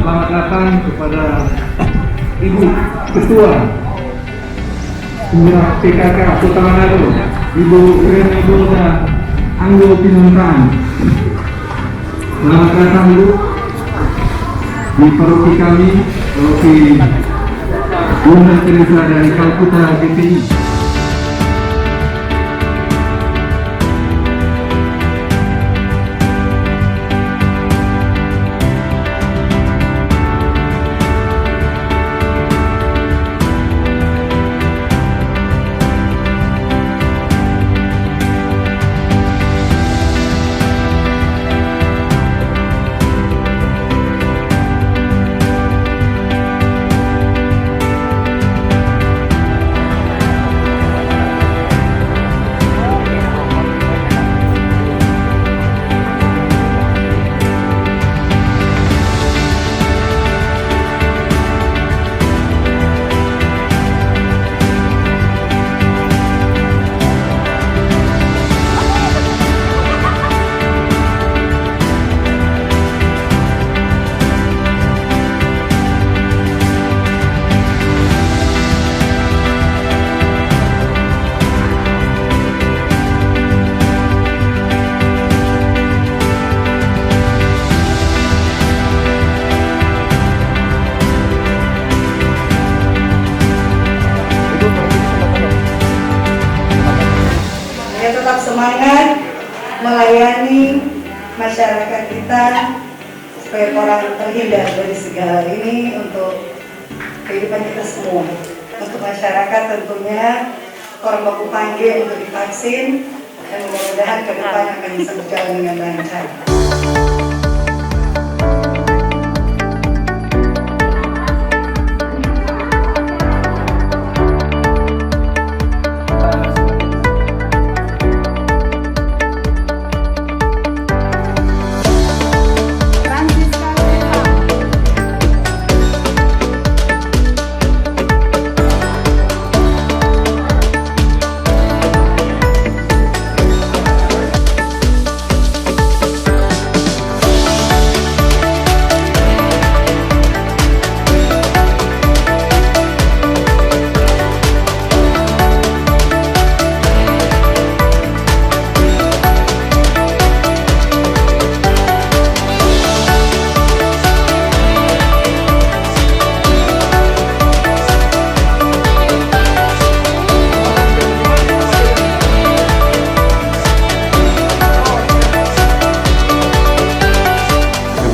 selamat datang kepada Ibu Ketua Penggerak PKK Kota Manado, Ibu Reni Golda Anggo Pinontan. Selamat datang Ibu di paroki kami, paroki Bunda Teresa dari Kalkuta GPI. Tetap semangat melayani masyarakat kita supaya orang terhindar dari segala ini untuk kehidupan kita semua. Untuk masyarakat tentunya korban baku panggil untuk divaksin dan mudah-mudahan ke depan akan bisa berjalan dengan lancar.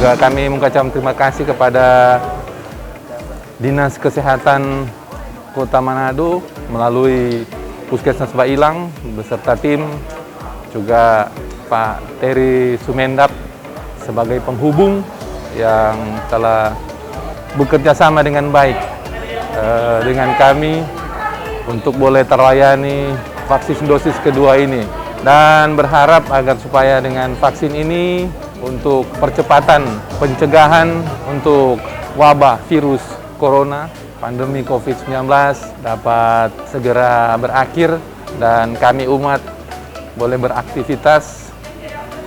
Juga kami mengucapkan terima kasih kepada Dinas Kesehatan Kota Manado melalui Puskesmas Bailang beserta tim, juga Pak Teri Sumendap sebagai penghubung yang telah bekerja sama dengan baik dengan kami untuk boleh terlayani vaksin dosis kedua ini, dan berharap agar supaya dengan vaksin ini untuk percepatan pencegahan untuk wabah virus corona, pandemi COVID-19 dapat segera berakhir dan kami umat boleh beraktivitas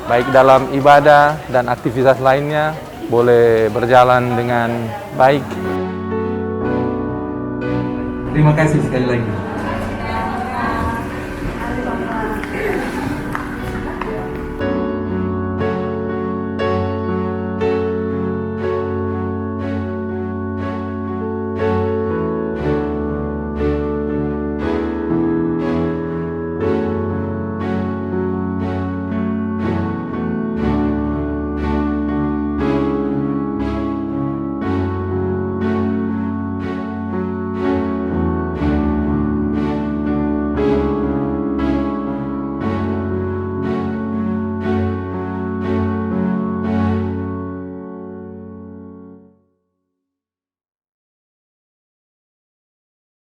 baik dalam ibadah dan aktivitas lainnya boleh berjalan dengan baik. Terima kasih sekali lagi.